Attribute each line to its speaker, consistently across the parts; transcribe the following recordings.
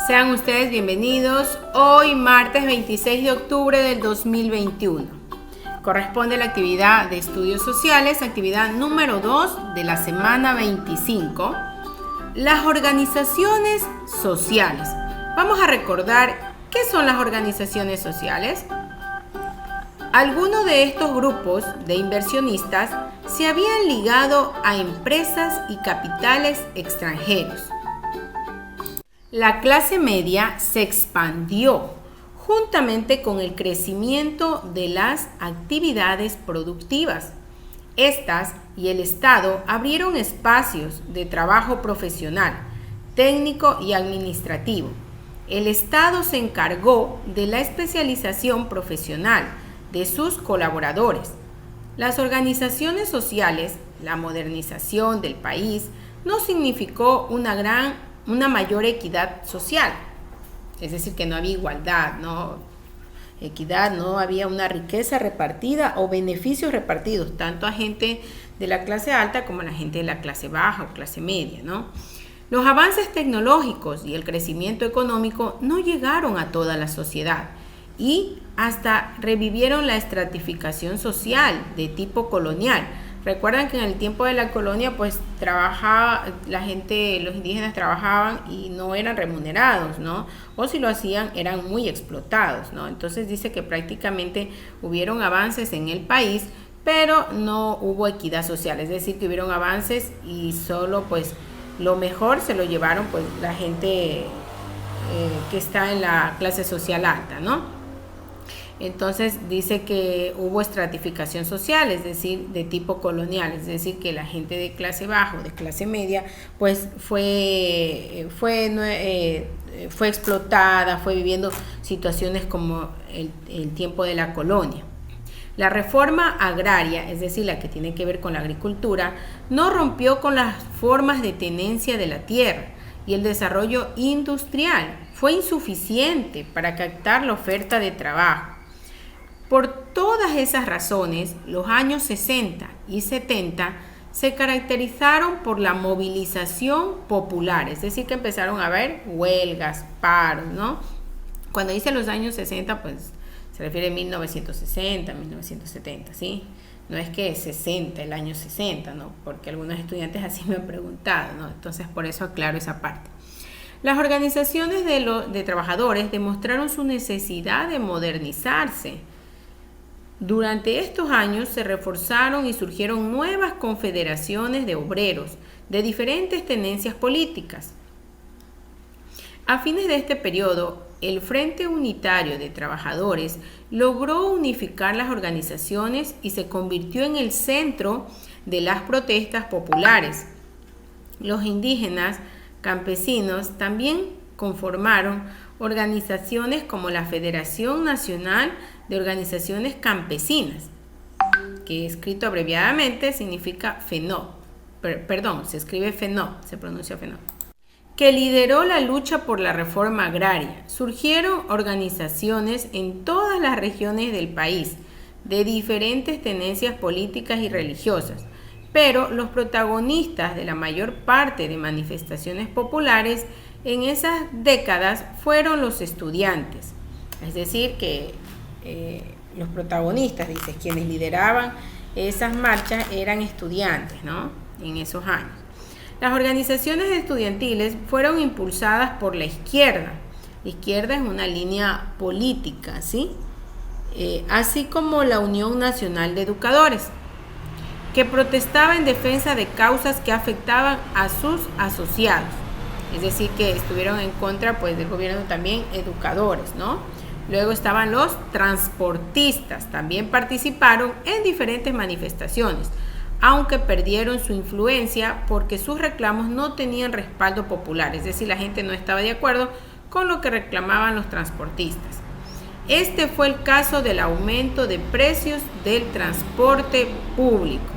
Speaker 1: Sean ustedes bienvenidos hoy martes 26 de octubre del 2021. Corresponde a la actividad de estudios sociales, actividad número 2 de la semana 25, las organizaciones sociales. Vamos a recordar qué son las organizaciones sociales. Algunos de estos grupos de inversionistas se habían ligado a empresas y capitales extranjeros. La clase media se expandió juntamente con el crecimiento de las actividades productivas. Estas y el Estado abrieron espacios de trabajo profesional, técnico y administrativo. El Estado se encargó de la especialización profesional de sus colaboradores. Las organizaciones sociales, la modernización del país, no significó una mayor equidad social, es decir, que no había igualdad, equidad, no había una riqueza repartida o beneficios repartidos, tanto a gente de la clase alta como a la gente de la clase baja o clase media, Los avances tecnológicos y el crecimiento económico no llegaron a toda la sociedad y hasta revivieron la estratificación social de tipo colonial. Recuerdan que en el tiempo de la colonia, pues los indígenas trabajaban y no eran remunerados, O si lo hacían, eran muy explotados, Entonces dice que prácticamente hubieron avances en el país, pero no hubo equidad social, es decir, que hubieron avances y solo, pues, lo mejor se lo llevaron, pues, la gente que está en la clase social alta, Entonces dice que hubo estratificación social, es decir, de tipo colonial, es decir, que la gente de clase baja o de clase media, pues fue explotada, fue viviendo situaciones como el tiempo de la colonia. La reforma agraria, es decir, la que tiene que ver con la agricultura, no rompió con las formas de tenencia de la tierra y el desarrollo industrial fue insuficiente para captar la oferta de trabajo. Por todas esas razones, los años 60 y 70 se caracterizaron por la movilización popular, es decir, que empezaron a haber huelgas, paros, Cuando dice los años 60, pues se refiere a 1960, 1970, ¿sí? No es que 60, el año 60, Porque algunos estudiantes así me han preguntado, Entonces, por eso aclaro esa parte. Las organizaciones de trabajadores demostraron su necesidad de modernizarse. Durante estos años se reforzaron y surgieron nuevas confederaciones de obreros de diferentes tendencias políticas. A fines de este periodo, el Frente Unitario de Trabajadores logró unificar las organizaciones y se convirtió en el centro de las protestas populares. Los indígenas campesinos también conformaron organizaciones como la Federación Nacional de Organizaciones Campesinas, que escrito abreviadamente significa FENOC, se escribe FENOC, se pronuncia FENOC, que lideró la lucha por la reforma agraria. Surgieron organizaciones en todas las regiones del país, de diferentes tendencias políticas y religiosas, pero los protagonistas de la mayor parte de manifestaciones populares en esas décadas fueron los estudiantes. Es decir, que los protagonistas, quienes lideraban esas marchas eran estudiantes, En esos años. Las organizaciones estudiantiles fueron impulsadas por la izquierda. La izquierda es una línea política, ¿sí? Así como la Unión Nacional de Educadores, que protestaba en defensa de causas que afectaban a sus asociados. Es decir, que estuvieron en contra, pues, del gobierno también educadores, Luego estaban los transportistas, también participaron en diferentes manifestaciones, aunque perdieron su influencia porque sus reclamos no tenían respaldo popular, es decir, la gente no estaba de acuerdo con lo que reclamaban los transportistas. Este fue el caso del aumento de precios del transporte público.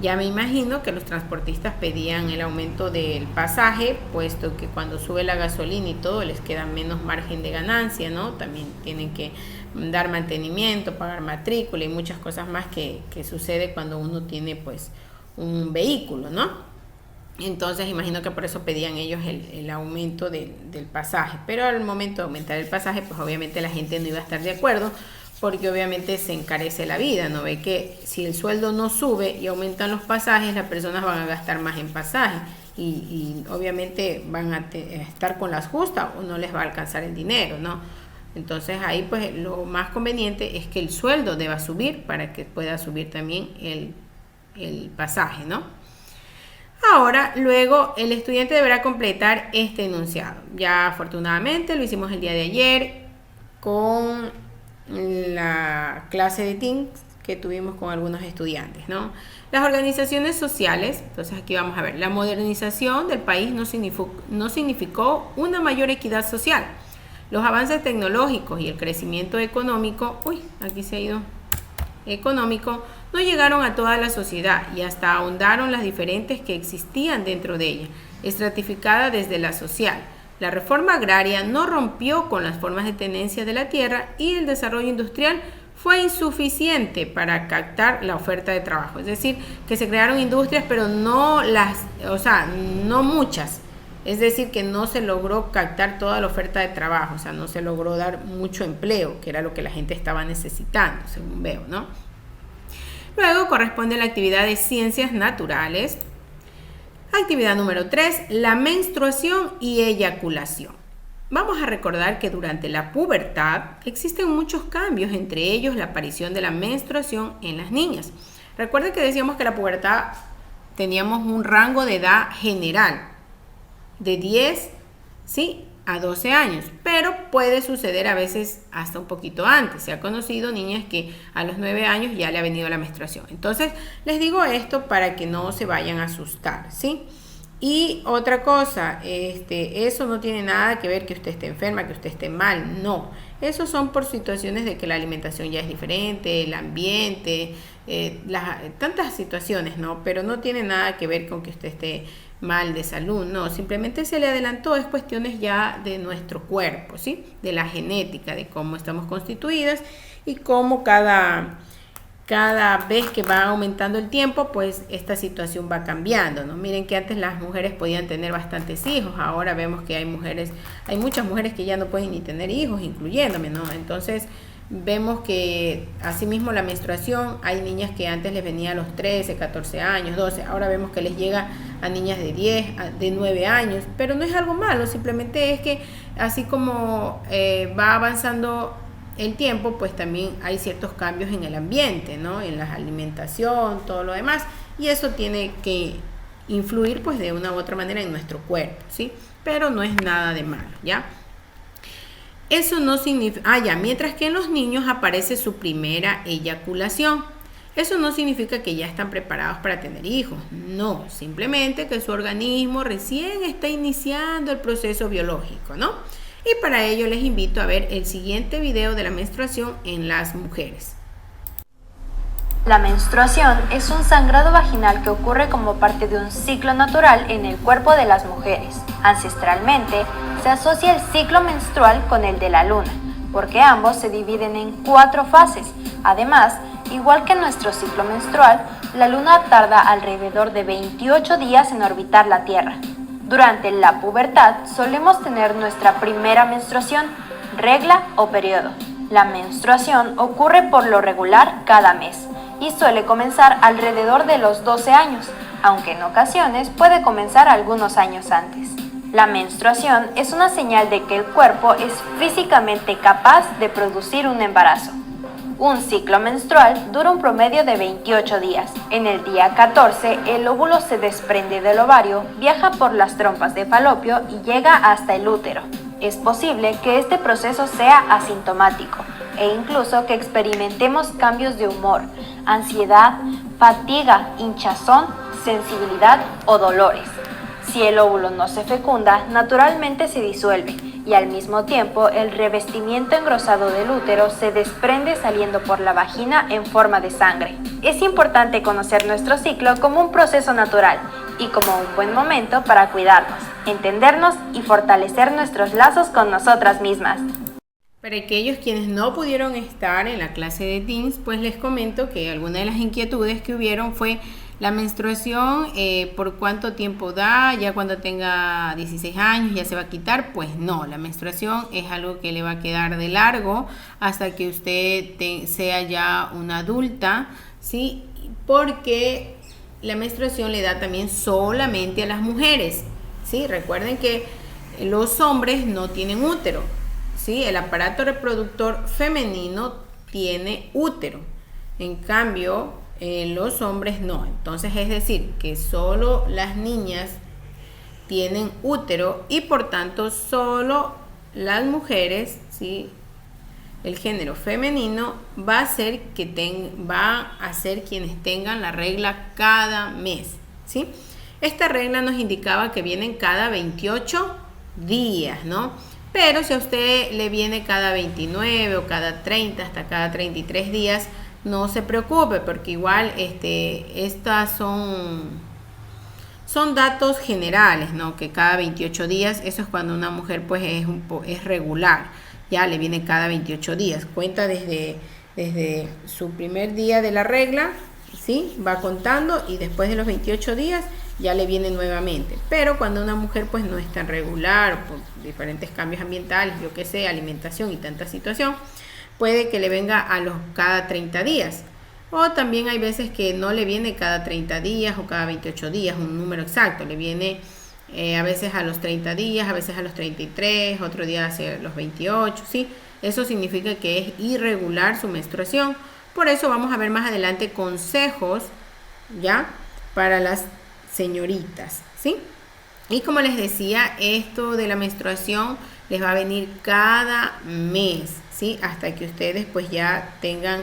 Speaker 1: Ya me imagino que los transportistas pedían el aumento del pasaje, puesto que cuando sube la gasolina y todo les queda menos margen de ganancia, También tienen que dar mantenimiento, pagar matrícula y muchas cosas más que sucede cuando uno tiene, pues, un vehículo, Entonces imagino que por eso pedían ellos el aumento del pasaje. Pero al momento de aumentar el pasaje, pues obviamente la gente no iba a estar de acuerdo, porque obviamente se encarece la vida, ¿no? Ve que si el sueldo no sube y aumentan los pasajes, las personas van a gastar más en pasaje y obviamente van a estar con las justas o no les va a alcanzar el dinero, ¿no? Entonces ahí pues lo más conveniente es que el sueldo deba subir para que pueda subir también el pasaje, ¿no? Ahora, luego el estudiante deberá completar este enunciado. Ya afortunadamente lo hicimos el día de ayer con la clase de Teams que tuvimos con algunos estudiantes, ¿no? Las organizaciones sociales, entonces aquí vamos a ver, la modernización del país no significó una mayor equidad social. Los avances tecnológicos y el crecimiento económico, aquí se ha ido, económico, no llegaron a toda la sociedad y hasta ahondaron las diferentes que existían dentro de ella, estratificada desde la social. La reforma agraria no rompió con las formas de tenencia de la tierra y el desarrollo industrial fue insuficiente para captar la oferta de trabajo. Es decir, que se crearon industrias, pero no muchas. Es decir, que no se logró captar toda la oferta de trabajo, o sea, no se logró dar mucho empleo, que era lo que la gente estaba necesitando, según veo, ¿no? Luego corresponde la actividad de ciencias naturales. Actividad número 3, la menstruación y eyaculación. Vamos a recordar que durante la pubertad existen muchos cambios, entre ellos la aparición de la menstruación en las niñas. Recuerden que decíamos que la pubertad teníamos un rango de edad general de 10, ¿sí?, a 12 años, pero puede suceder a veces hasta un poquito antes. Se ha conocido niñas que a los 9 años ya le ha venido la menstruación. Entonces, les digo esto para que no se vayan a asustar, ¿sí? Y otra cosa, eso no tiene nada que ver que usted esté enferma, que usted esté mal, no. Eso son por situaciones de que la alimentación ya es diferente, el ambiente, tantas situaciones, ¿no? Pero no tiene nada que ver con que usted esté mal de salud, no, simplemente se le adelantó, es cuestiones ya de nuestro cuerpo, ¿sí? De la genética, de cómo estamos constituidas y cómo cada vez que va aumentando el tiempo, pues esta situación va cambiando, ¿no? Miren que antes las mujeres podían tener bastantes hijos, ahora vemos que hay muchas mujeres que ya no pueden ni tener hijos, incluyéndome, ¿no? Entonces vemos que asimismo la menstruación, hay niñas que antes les venía a los 13, 14 años, 12, ahora vemos que les llega a niñas de 10, de 9 años, pero no es algo malo, simplemente es que así como va avanzando el tiempo, pues también hay ciertos cambios en el ambiente, ¿no? En la alimentación, todo lo demás, y eso tiene que influir pues de una u otra manera en nuestro cuerpo, ¿sí? Pero no es nada de malo, ¿ya? Eso no significa, mientras que en los niños aparece su primera eyaculación. Eso no significa que ya están preparados para tener hijos, no, simplemente que su organismo recién está iniciando el proceso biológico, ¿no? Y para ello les invito a ver el siguiente video de la menstruación en las mujeres.
Speaker 2: La menstruación es un sangrado vaginal que ocurre como parte de un ciclo natural en el cuerpo de las mujeres. Ancestralmente, se asocia el ciclo menstrual con el de la luna, porque ambos se dividen en 4 fases. Además, igual que nuestro ciclo menstrual, la luna tarda alrededor de 28 días en orbitar la Tierra. Durante la pubertad solemos tener nuestra primera menstruación, regla o periodo. La menstruación ocurre por lo regular cada mes y suele comenzar alrededor de los 12 años, aunque en ocasiones puede comenzar algunos años antes. La menstruación es una señal de que el cuerpo es físicamente capaz de producir un embarazo. Un ciclo menstrual dura un promedio de 28 días. En el día 14, el óvulo se desprende del ovario, viaja por las trompas de falopio y llega hasta el útero. Es posible que este proceso sea asintomático e incluso que experimentemos cambios de humor, ansiedad, fatiga, hinchazón, sensibilidad o dolores. Si el óvulo no se fecunda, naturalmente se disuelve y al mismo tiempo el revestimiento engrosado del útero se desprende saliendo por la vagina en forma de sangre. Es importante conocer nuestro ciclo como un proceso natural y como un buen momento para cuidarnos, entendernos y fortalecer nuestros lazos con nosotras mismas.
Speaker 1: Para aquellos quienes no pudieron estar en la clase de Teams, pues les comento que alguna de las inquietudes que hubieron fue La menstruación, ¿por cuánto tiempo da? Ya cuando tenga 16 años ya se va a quitar. Pues no, la menstruación es algo que le va a quedar de largo hasta que usted sea ya una adulta, ¿sí? Porque la menstruación le da también solamente a las mujeres, ¿sí? Recuerden que los hombres no tienen útero, ¿sí? El aparato reproductor femenino tiene útero. En cambio, los hombres no. Entonces, es decir, que solo las niñas tienen útero y por tanto solo las mujeres, ¿sí? El género femenino va a ser quienes tengan la regla cada mes, ¿sí? Esta regla nos indicaba que vienen cada 28 días, ¿no? Pero si a usted le viene cada 29 o cada 30 hasta cada 33 días, no se preocupe, porque igual estas son datos generales, ¿no? Que cada 28 días, eso es cuando una mujer pues es regular, ya le viene cada 28 días, cuenta desde su primer día de la regla, ¿sí? Va contando y después de los 28 días ya le viene nuevamente. Pero cuando una mujer pues no es tan regular, por diferentes cambios ambientales, yo que sé, alimentación y tanta situación, puede que le venga cada 30 días. O también hay veces que no le viene cada 30 días o cada 28 días, un número exacto. Le viene a veces a los 30 días, a veces a los 33, otro día hacia los 28, ¿sí? Eso significa que es irregular su menstruación. Por eso vamos a ver más adelante consejos, ¿ya? Para las señoritas, ¿sí? Y como les decía, esto de la menstruación les va a venir cada mes, ¿sí? Hasta que ustedes pues ya tengan,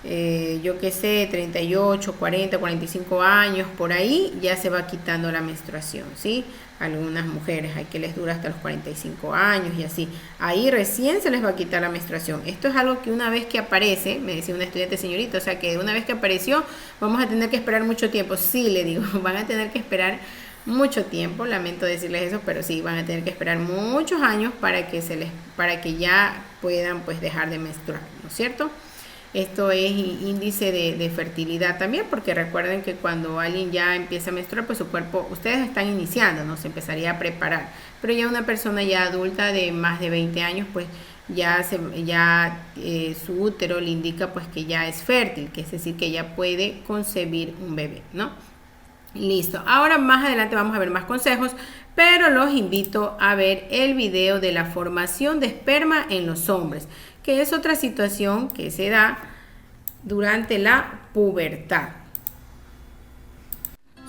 Speaker 1: yo qué sé, 38, 40, 45 años, por ahí ya se va quitando la menstruación, ¿sí? Algunas mujeres hay que les dura hasta los 45 años y así. Ahí recién se les va a quitar la menstruación. Esto es algo que una vez que aparece, me decía una estudiante, señorita, o sea que una vez que apareció vamos a tener que esperar mucho tiempo. Sí, le digo, van a tener que esperar mucho tiempo, lamento decirles eso, pero sí, van a tener que esperar muchos años para que ya puedan pues dejar de menstruar, ¿no es cierto? Esto es índice de fertilidad también, porque recuerden que cuando alguien ya empieza a menstruar, pues su cuerpo, ustedes están iniciando, ¿no? Se empezaría a preparar. Pero ya una persona ya adulta de más de 20 años, pues su útero le indica pues que ya es fértil, que es decir, que ya puede concebir un bebé, ¿no? Listo. Ahora más adelante vamos a ver más consejos, pero los invito a ver el video de la formación de esperma en los hombres, que es otra situación que se da durante la pubertad.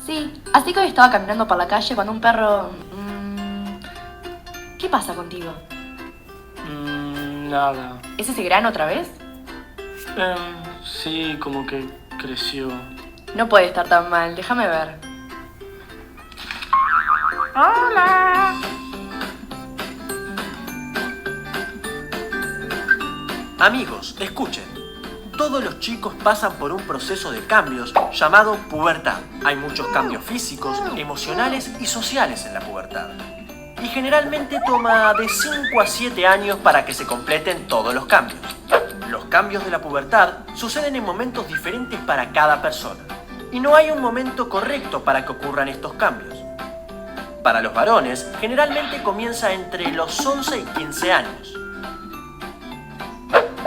Speaker 3: Sí, así que hoy estaba caminando por la calle con un perro... ¿Qué pasa contigo?
Speaker 4: Nada.
Speaker 3: ¿Es ese grano otra vez?
Speaker 4: Sí, como que creció.
Speaker 3: No puede estar tan mal, déjame ver.
Speaker 4: ¡Hola!
Speaker 5: Amigos, escuchen. Todos los chicos pasan por un proceso de cambios llamado pubertad. Hay muchos cambios físicos, emocionales y sociales en la pubertad. Y generalmente toma de 5 a 7 años para que se completen todos los cambios. Los cambios de la pubertad suceden en momentos diferentes para cada persona. Y no hay un momento correcto para que ocurran estos cambios. Para los varones, generalmente comienza entre los 11 y 15 años.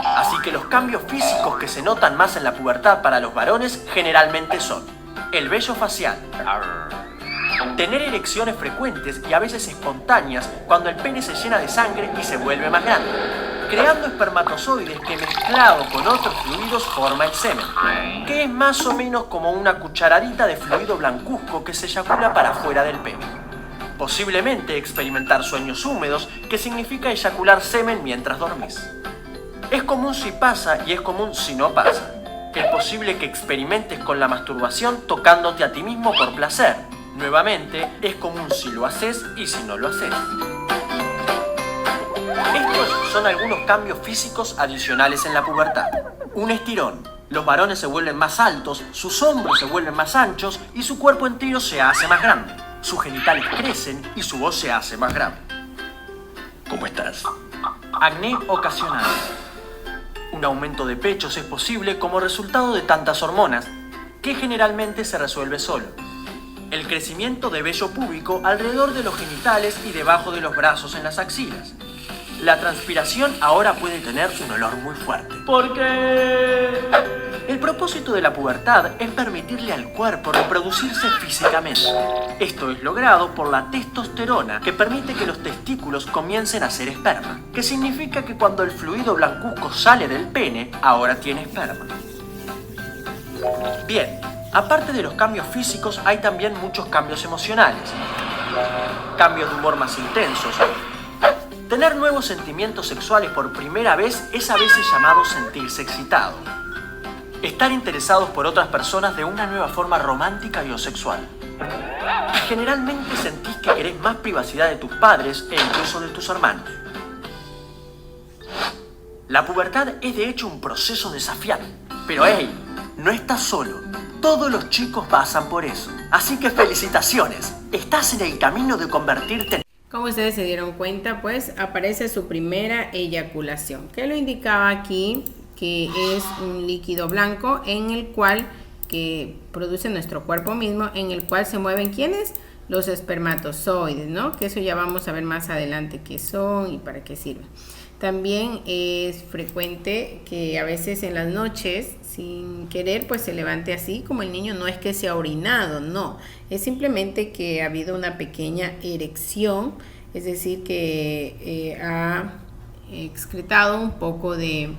Speaker 5: Así que los cambios físicos que se notan más en la pubertad para los varones generalmente son el vello facial, tener erecciones frecuentes y a veces espontáneas cuando el pene se llena de sangre y se vuelve más grande, creando espermatozoides que mezclados con otros fluidos forma el semen, que es más o menos como una cucharadita de fluido blancuzco que se eyacula para afuera del pene. Posiblemente experimentar sueños húmedos, que significa eyacular semen mientras dormís. Es común si pasa y es común si no pasa. Es posible que experimentes con la masturbación tocándote a ti mismo por placer. Nuevamente, es común si lo haces y si no lo haces. Estos son algunos cambios físicos adicionales en la pubertad. Un estirón. Los varones se vuelven más altos, sus hombros se vuelven más anchos y su cuerpo entero se hace más grande. Sus genitales crecen y su voz se hace más grave. ¿Cómo estás? Acné ocasional. Un aumento de pechos es posible como resultado de tantas hormonas. que generalmente se resuelve solo. El crecimiento de vello púbico alrededor de los genitales y debajo de los brazos en las axilas. La transpiración ahora puede tener un olor muy fuerte.
Speaker 4: Porque...
Speaker 5: El propósito de la pubertad es permitirle al cuerpo reproducirse físicamente. Esto es logrado por la testosterona, que permite que los testículos comiencen a ser esperma, que significa que cuando el fluido blancuzco sale del pene, ahora tiene esperma. Bien, aparte de los cambios físicos, hay también muchos cambios emocionales. Cambios de humor más intensos. Tener nuevos sentimientos sexuales por primera vez es a veces llamado sentirse excitado. Estar interesados por otras personas de una nueva forma romántica y o sexual. Generalmente sentís que querés más privacidad de tus padres e incluso de tus hermanos. La pubertad es de hecho un proceso desafiante. Pero hey, no estás solo. Todos los chicos pasan por eso. Así que felicitaciones. Estás en el camino de convertirte en...
Speaker 1: Como ustedes se dieron cuenta, pues aparece su primera eyaculación, que lo indicaba aquí, que es un líquido blanco en el cual, que produce nuestro cuerpo mismo, en el cual se mueven ¿quiénes? Los espermatozoides, ¿no? Que eso ya vamos a ver más adelante qué son y para qué sirven. También es frecuente que a veces en las noches, sin querer, pues se levante así, como el niño. No es que se ha orinado, no. Es simplemente que ha habido una pequeña erección, es decir, que ha excretado un poco de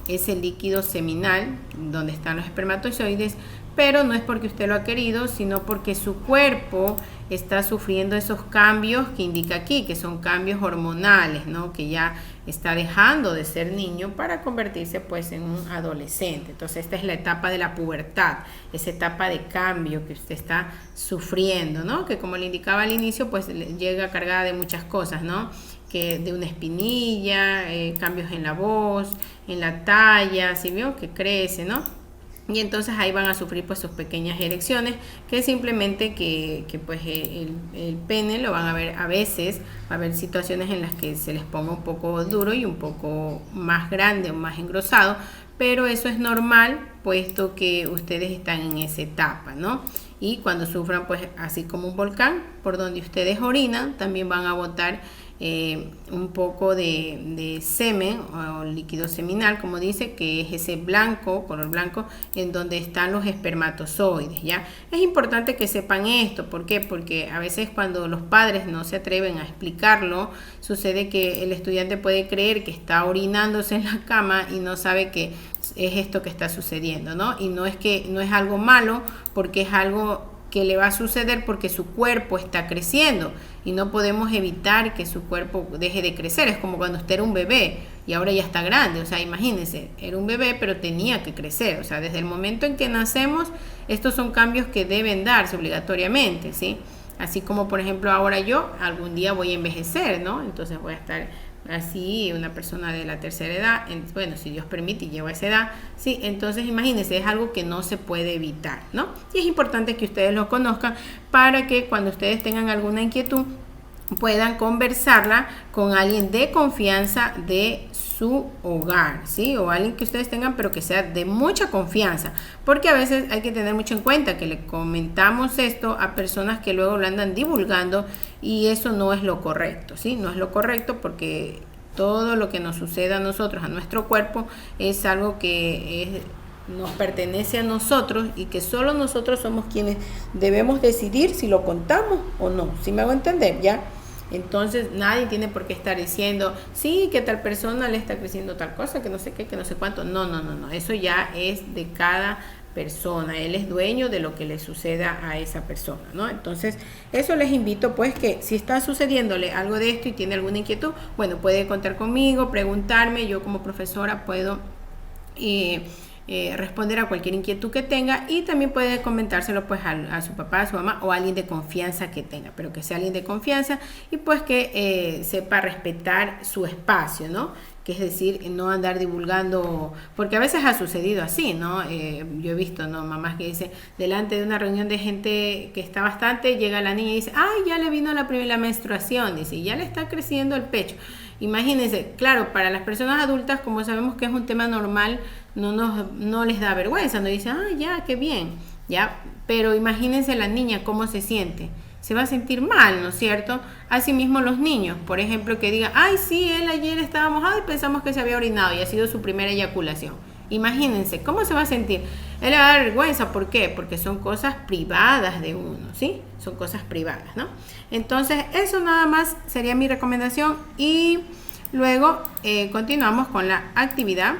Speaker 1: ese líquido seminal donde están los espermatozoides, pero no es porque usted lo ha querido, sino porque su cuerpo está sufriendo esos cambios que indica aquí, que son cambios hormonales, ¿no? Que ya está dejando de ser niño para convertirse pues en un adolescente. Entonces esta es la etapa de la pubertad, esa etapa de cambio que usted está sufriendo, ¿no? Que como le indicaba al inicio, pues llega cargada de muchas cosas, ¿no? Que de una espinilla, cambios en la voz, en la talla, ¿sí vio? Que crece, ¿no? Y entonces ahí van a sufrir pues sus pequeñas erecciones, que simplemente que pues el pene lo van a ver a veces, va a haber situaciones en las que se les ponga un poco duro y un poco más grande o más engrosado, pero eso es normal puesto que ustedes están en esa etapa, ¿no? Y cuando sufran pues así como un volcán, por donde ustedes orinan, también van a botar un poco de semen o líquido seminal, como dice, que es ese blanco, color blanco, en donde están los espermatozoides, ¿ya? Es importante que sepan esto. ¿Por qué? Porque a veces cuando los padres no se atreven a explicarlo, sucede que el estudiante puede creer que está orinándose en la cama y no sabe que es esto que está sucediendo, ¿no? Y no es algo malo, porque es algo que le va a suceder porque su cuerpo está creciendo y no podemos evitar que su cuerpo deje de crecer. Es como cuando usted era un bebé y ahora ya está grande. O sea, imagínense, era un bebé pero tenía que crecer. O sea, desde el momento en que nacemos, estos son cambios que deben darse obligatoriamente, ¿sí? Así como, por ejemplo, ahora yo algún día voy a envejecer, ¿no? Entonces voy a estar así, una persona de la tercera edad, bueno, si Dios permite y llego a esa edad, sí, entonces imagínense, es algo que no se puede evitar, ¿no? Y es importante que ustedes lo conozcan para que cuando ustedes tengan alguna inquietud puedan conversarla con alguien de confianza de su hogar, ¿sí? O alguien que ustedes tengan, pero que sea de mucha confianza, porque a veces hay que tener mucho en cuenta que le comentamos esto a personas que luego lo andan divulgando y eso no es lo correcto, ¿sí? No es lo correcto, porque todo lo que nos suceda a nosotros, a nuestro cuerpo, es algo que nos pertenece a nosotros y que solo nosotros somos quienes debemos decidir si lo contamos o no. ¿Sí me hago entender? ¿Ya? Entonces nadie tiene por qué estar diciendo, sí, que tal persona le está creciendo tal cosa, que no sé qué, que no sé cuánto. No. Eso ya es de cada persona. Él es dueño de lo que le suceda a esa persona, ¿no? Entonces, eso les invito, pues, que si está sucediéndole algo de esto y tiene alguna inquietud, bueno, puede contar conmigo, preguntarme. Yo como profesora puedo responder a cualquier inquietud que tenga, y también puede comentárselo pues a su papá, a su mamá o a alguien de confianza que tenga, pero que sea alguien de confianza y pues que sepa respetar su espacio, ¿no? Que es decir, no andar divulgando, porque a veces ha sucedido así, ¿no? Yo he visto, ¿no? Mamás que dicen, delante de una reunión de gente que está bastante, llega la niña y dice, ay, ya le vino la primera menstruación, dice, y ya le está creciendo el pecho. Imagínense, claro, para las personas adultas, como sabemos que es un tema normal, no les da vergüenza, no dicen, ah, ya, qué bien. ¿ya? Pero imagínense la niña cómo se siente. Se va a sentir mal, ¿no es cierto? Asimismo los niños, por ejemplo, que digan, ay, sí, él ayer estaba mojado y pensamos que se había orinado y ha sido su primera eyaculación. Imagínense, ¿cómo se va a sentir? Él le va a dar vergüenza, ¿por qué? Porque son cosas privadas de uno, ¿sí? Son cosas privadas, ¿no? Entonces, eso nada más sería mi recomendación y luego continuamos con la actividad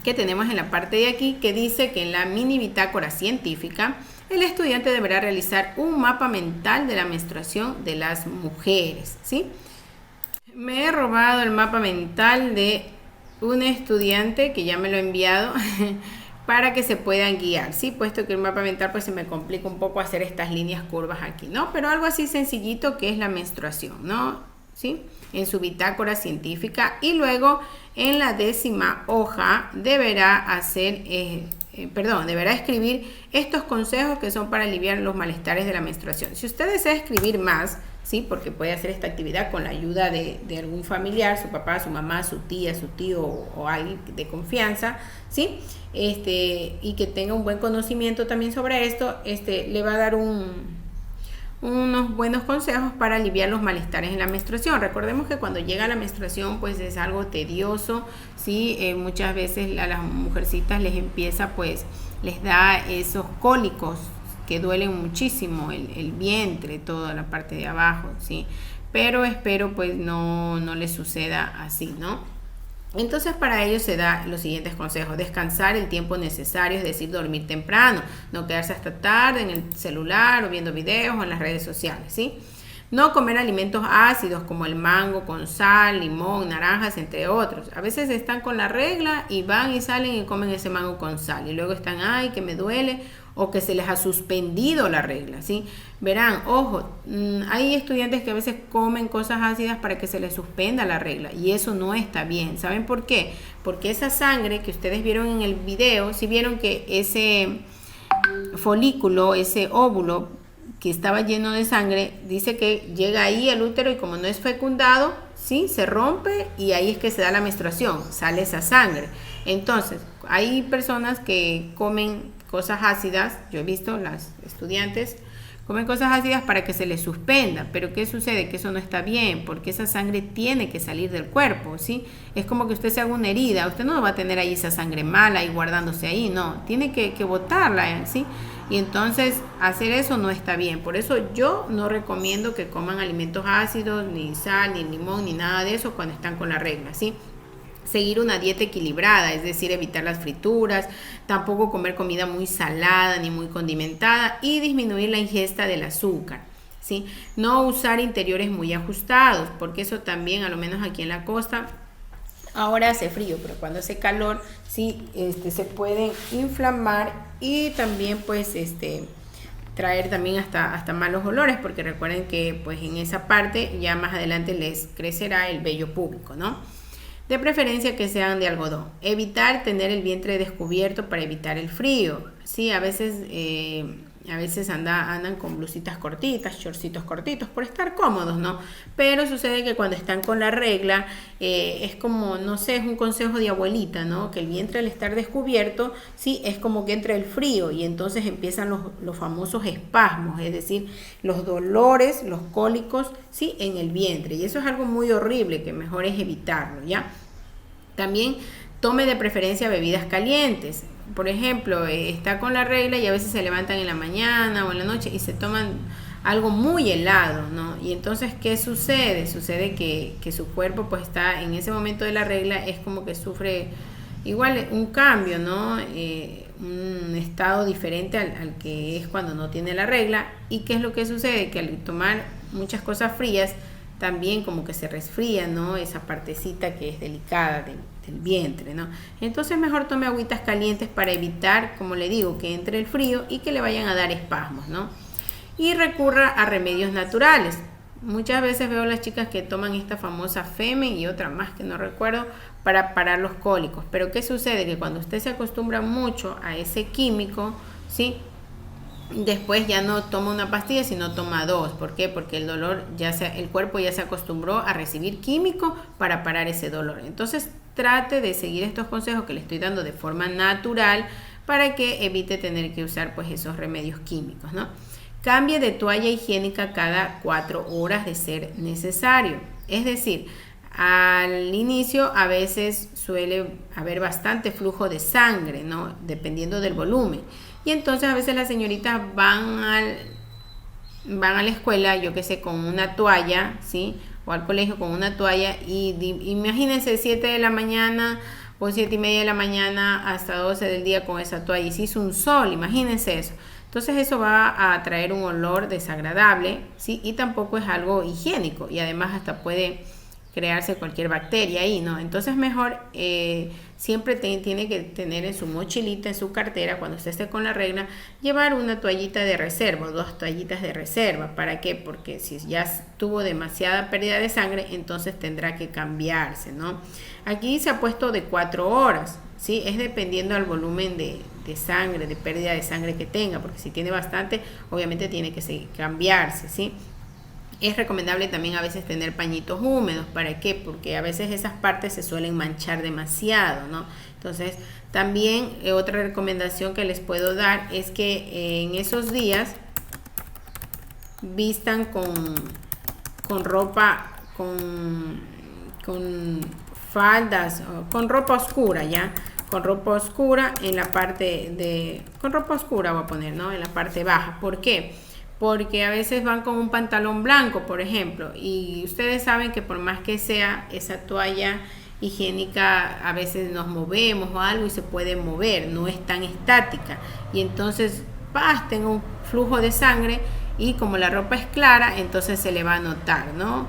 Speaker 1: que tenemos en la parte de aquí, que dice que en la mini bitácora científica, el estudiante deberá realizar un mapa mental de la menstruación de las mujeres, ¿sí? Me he robado el mapa mental de un estudiante que ya me lo ha enviado para que se puedan guiar, ¿sí? Puesto que el mapa mental pues se me complica un poco hacer estas líneas curvas aquí, ¿no? Pero algo así sencillito que es la menstruación, ¿no? ¿Sí? En su bitácora científica y luego en la 10ª hoja deberá deberá escribir estos consejos que son para aliviar los malestares de la menstruación. Si usted desea escribir más, ¿sí? Porque puede hacer esta actividad con la ayuda de algún familiar, su papá, su mamá, su tía, su tío o alguien de confianza, ¿sí? Y que tenga un buen conocimiento también sobre esto, le va a dar unos buenos consejos para aliviar los malestares en la menstruación. Recordemos que cuando llega la menstruación pues es algo tedioso, ¿sí? Muchas veces a las mujercitas les da esos cólicos que duelen muchísimo, el vientre, toda la parte de abajo, ¿sí? Pero espero pues no les suceda así, ¿no? Entonces para ello se da los siguientes consejos: descansar el tiempo necesario, es decir, dormir temprano, no quedarse hasta tarde en el celular o viendo videos o en las redes sociales, ¿sí? No comer alimentos ácidos como el mango con sal, limón, naranjas, entre otros. A veces están con la regla y van y salen y comen ese mango con sal y luego están, ay, que me duele, o que se les ha suspendido la regla, ¿sí? Verán, ojo, hay estudiantes que a veces comen cosas ácidas para que se les suspenda la regla y eso no está bien. ¿Saben por qué? Porque esa sangre que ustedes vieron en el video, si vieron que ese folículo, ese óvulo que estaba lleno de sangre, dice que llega ahí al útero y como no es fecundado, ¿sí? Se rompe y ahí es que se da la menstruación, sale esa sangre. Entonces, hay personas que comen cosas ácidas, yo he visto las estudiantes comen cosas ácidas para que se les suspenda, pero ¿qué sucede? Que eso no está bien, porque esa sangre tiene que salir del cuerpo, ¿sí? Es como que usted se haga una herida, usted no va a tener ahí esa sangre mala y guardándose ahí, no, tiene que botarla, ¿sí? Y entonces hacer eso no está bien, por eso yo no recomiendo que coman alimentos ácidos, ni sal, ni limón, ni nada de eso cuando están con la regla, ¿sí? Seguir una dieta equilibrada, es decir, evitar las frituras, tampoco comer comida muy salada ni muy condimentada y disminuir la ingesta del azúcar, ¿sí? No usar interiores muy ajustados, porque eso también, a lo menos aquí en la costa, ahora hace frío, pero cuando hace calor, sí, se pueden inflamar y también, pues, traer también hasta malos olores, porque recuerden que, pues, en esa parte ya más adelante les crecerá el vello púbico, ¿no? De preferencia que sean de algodón. Evitar tener el vientre descubierto para evitar el frío. Sí, a veces andan con blusitas cortitas, shortcitos cortitos, por estar cómodos, ¿no? Pero sucede que cuando están con la regla, es como, no sé, es un consejo de abuelita, ¿no? Que el vientre al estar descubierto, sí, es como que entra el frío y entonces empiezan los famosos espasmos, es decir, los dolores, los cólicos, sí, en el vientre. Y eso es algo muy horrible que mejor es evitarlo, ¿ya? También tome de preferencia bebidas calientes. Por ejemplo, está con la regla y a veces se levantan en la mañana o en la noche y se toman algo muy helado, ¿no? Y entonces, ¿qué sucede? Sucede que su cuerpo pues está en ese momento de la regla, es como que sufre igual un cambio, ¿no? Un estado diferente al que es cuando no tiene la regla. ¿Y qué es lo que sucede? Que al tomar muchas cosas frías, también como que se resfría, ¿no? Esa partecita que es delicada del vientre, ¿no? Entonces mejor tome agüitas calientes para evitar, como le digo, que entre el frío y que le vayan a dar espasmos, ¿no? Y recurra a remedios naturales. Muchas veces veo las chicas que toman esta famosa Femen y otra más que no recuerdo para parar los cólicos. Pero ¿qué sucede? Que cuando usted se acostumbra mucho a ese químico, ¿sí? Después ya no toma una pastilla, sino toma dos. ¿Por qué? Porque el cuerpo ya se acostumbró a recibir químico para parar ese dolor. Entonces trate de seguir estos consejos que le estoy dando de forma natural para que evite tener que usar pues esos remedios químicos, ¿no? Cambie de toalla higiénica cada 4 horas de ser necesario. Es decir, al inicio a veces suele haber bastante flujo de sangre, ¿no? Dependiendo del volumen. Y entonces a veces las señoritas van a la escuela, yo qué sé, con una toalla, ¿sí? O al colegio con una toalla y imagínense 7 de la mañana o 7 y media de la mañana hasta 12 del día con esa toalla. Y si hizo un sol, imagínense eso. Entonces eso va a traer un olor desagradable, ¿sí? Y tampoco es algo higiénico y además hasta puede crearse cualquier bacteria ahí, ¿no? Entonces mejor siempre tiene que tener en su mochilita, en su cartera, cuando usted esté con la regla, llevar una toallita de reserva, 2 toallitas de reserva. ¿Para qué? Porque si ya tuvo demasiada pérdida de sangre, entonces tendrá que cambiarse, ¿no? Aquí se ha puesto de 4 horas, ¿sí? Es dependiendo del volumen de sangre, de pérdida de sangre que tenga, porque si tiene bastante, obviamente tiene que cambiarse, ¿sí? Es recomendable también a veces tener pañitos húmedos. ¿Para qué? Porque a veces esas partes se suelen manchar demasiado, ¿no? Entonces, también otra recomendación que les puedo dar es que en esos días vistan con ropa, con faldas, con ropa oscura, ¿ya? Con ropa oscura en la parte con ropa oscura voy a poner, ¿no? En la parte baja. ¿Por qué? Porque a veces van con un pantalón blanco, por ejemplo, y ustedes saben que por más que sea esa toalla higiénica, a veces nos movemos o algo y se puede mover, no es tan estática, y entonces tengo un flujo de sangre y como la ropa es clara, entonces se le va a notar, ¿no?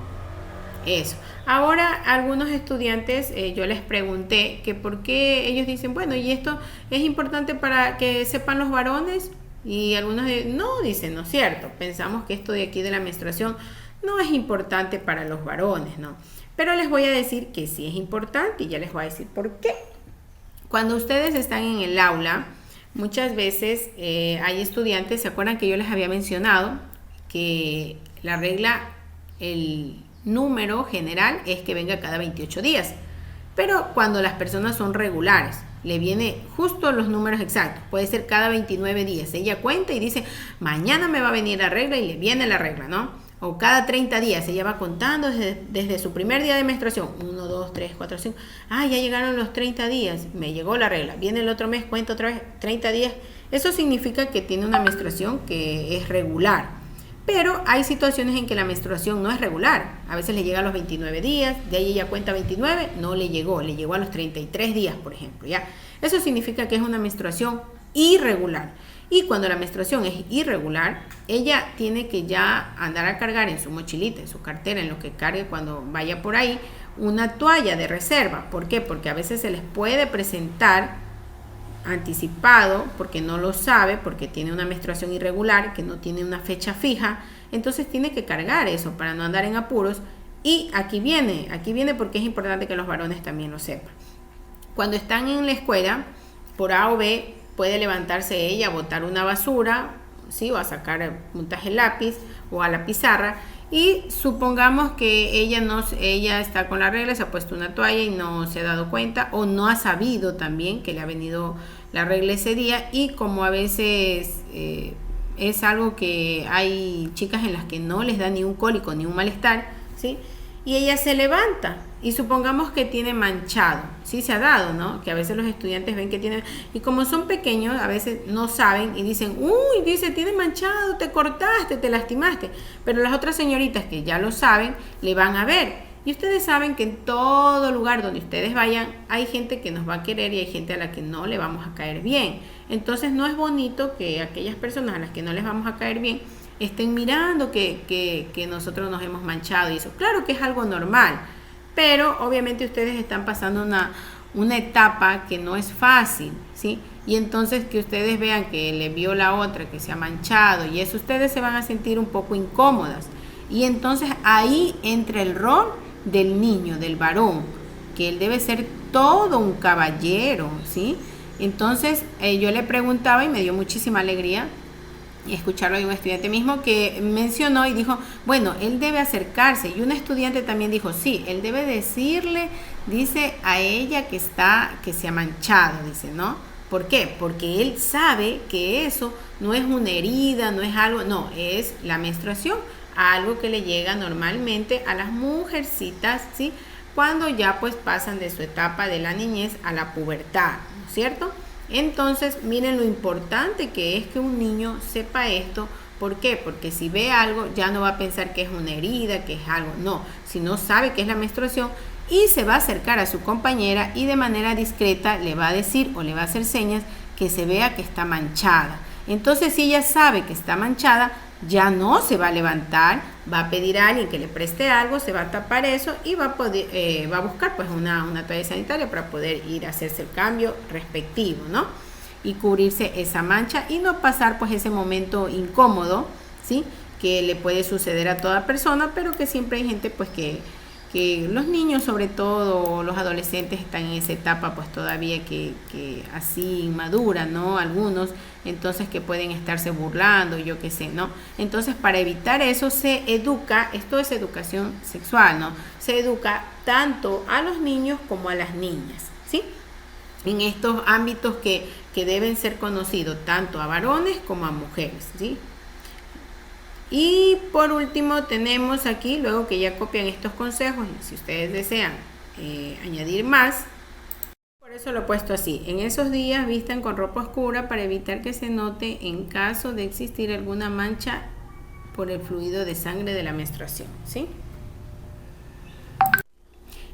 Speaker 1: Eso. Ahora, algunos estudiantes, yo les pregunté que por qué ellos dicen, bueno, ¿y esto es importante para que sepan los varones? Y algunos no, dicen, no es cierto, pensamos que esto de aquí de la menstruación no es importante para los varones, ¿no? Pero les voy a decir que sí es importante y ya les voy a decir por qué. Cuando ustedes están en el aula, muchas veces hay estudiantes, ¿se acuerdan que yo les había mencionado que la regla, el número general es que venga cada 28 días? Pero cuando las personas son regulares, le viene justo los números exactos, puede ser cada 29 días. Ella cuenta y dice, mañana me va a venir la regla y le viene la regla, ¿no? O cada 30 días, ella va contando desde su primer día de menstruación. 1, 2, 3, 4, 5. Ya llegaron los 30 días, me llegó la regla. Viene el otro mes, cuenta otra vez, 30 días. Eso significa que tiene una menstruación que es regular. Pero hay situaciones en que la menstruación no es regular. A veces le llega a los 29 días, de ahí ella cuenta 29, no le llegó a los 33 días, por ejemplo, ¿ya? Eso significa que es una menstruación irregular. Y cuando la menstruación es irregular, ella tiene que ya andar a cargar en su mochilita, en su cartera, en lo que cargue cuando vaya por ahí, una toalla de reserva. ¿Por qué? Porque a veces se les puede presentar anticipado porque no lo sabe, porque tiene una menstruación irregular, que no tiene una fecha fija, entonces tiene que cargar eso para no andar en apuros. Y aquí viene porque es importante que los varones también lo sepan. Cuando están en la escuela, por A o B, puede levantarse ella, botar una basura, ¿sí? O a sacar puntaje el lápiz o a la pizarra, y supongamos que ella está con la regla, se ha puesto una toalla y no se ha dado cuenta o no ha sabido también que le ha venido la regla ese día. Y como a veces es algo que hay chicas en las que no les da ni un cólico ni un malestar, ¿sí? Y ella se levanta y supongamos que tiene manchado, sí se ha dado, ¿no? Que a veces los estudiantes ven que tiene, y como son pequeños, a veces no saben y dicen, tiene manchado, te cortaste, te lastimaste. Pero las otras señoritas que ya lo saben, le van a ver. Y ustedes saben que en todo lugar donde ustedes vayan, hay gente que nos va a querer y hay gente a la que no le vamos a caer bien. Entonces no es bonito que aquellas personas a las que no les vamos a caer bien estén mirando que nosotros nos hemos manchado y eso. Claro que es algo normal, pero obviamente ustedes están pasando una etapa que no es fácil, ¿sí? Y entonces que ustedes vean que le vio la otra que se ha manchado y eso, ustedes se van a sentir un poco incómodas. Y entonces ahí entra el rol del niño, del varón, que él debe ser todo un caballero, ¿sí? Entonces yo le preguntaba y me dio muchísima alegría y escucharlo de un estudiante mismo que mencionó y dijo, bueno, él debe acercarse. Y un estudiante también dijo, sí, él debe decirle, dice a ella que se ha manchado, dice, ¿no? ¿Por qué? Porque él sabe que eso no es una herida, no es algo, no, es la menstruación, algo que le llega normalmente a las mujercitas, ¿sí? Cuando ya pues pasan de su etapa de la niñez a la pubertad, ¿no es cierto? Entonces, miren lo importante que es que un niño sepa esto. ¿Por qué? Porque si ve algo, ya no va a pensar que es una herida, que es algo, no, sino sabe que es la menstruación y se va a acercar a su compañera y de manera discreta le va a decir o le va a hacer señas que se vea que está manchada. Entonces, si ella sabe que está manchada, ya no se va a levantar, va a pedir a alguien que le preste algo, se va a tapar eso y va a buscar pues una toalla sanitaria para poder ir a hacerse el cambio respectivo, ¿no? Y cubrirse esa mancha y no pasar pues ese momento incómodo, ¿sí? Que le puede suceder a toda persona, pero que siempre hay gente pues que los niños, sobre todo los adolescentes, están en esa etapa pues todavía que así inmadura, ¿no? Algunos, entonces que pueden estarse burlando, yo qué sé, ¿no? Entonces, para evitar eso se educa, esto es educación sexual, ¿no? Se educa tanto a los niños como a las niñas, ¿sí? En estos ámbitos que deben ser conocidos tanto a varones como a mujeres, ¿sí? Y por último tenemos aquí, luego que ya copian estos consejos, y si ustedes desean añadir más, por eso lo he puesto así: en esos días vistan con ropa oscura para evitar que se note en caso de existir alguna mancha por el fluido de sangre de la menstruación, ¿sí?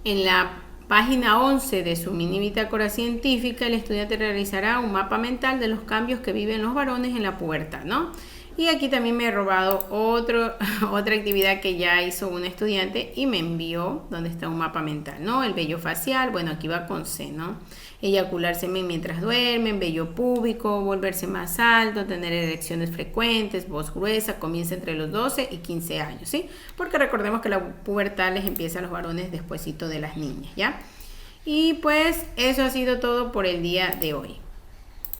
Speaker 1: En la página 11 de su mini bitácora científica, el estudiante realizará un mapa mental de los cambios que viven los varones en la pubertad, ¿no? Y aquí también me he robado otra actividad que ya hizo un estudiante y me envió, donde está un mapa mental, ¿no? El vello facial, bueno, aquí va con C, ¿no? Eyacular semen mientras duermen, vello púbico, volverse más alto, tener erecciones frecuentes, voz gruesa, comienza entre los 12 y 15 años, ¿sí? Porque recordemos que la pubertad les empieza a los varones despuesito de las niñas, ¿ya? Y pues eso ha sido todo por el día de hoy.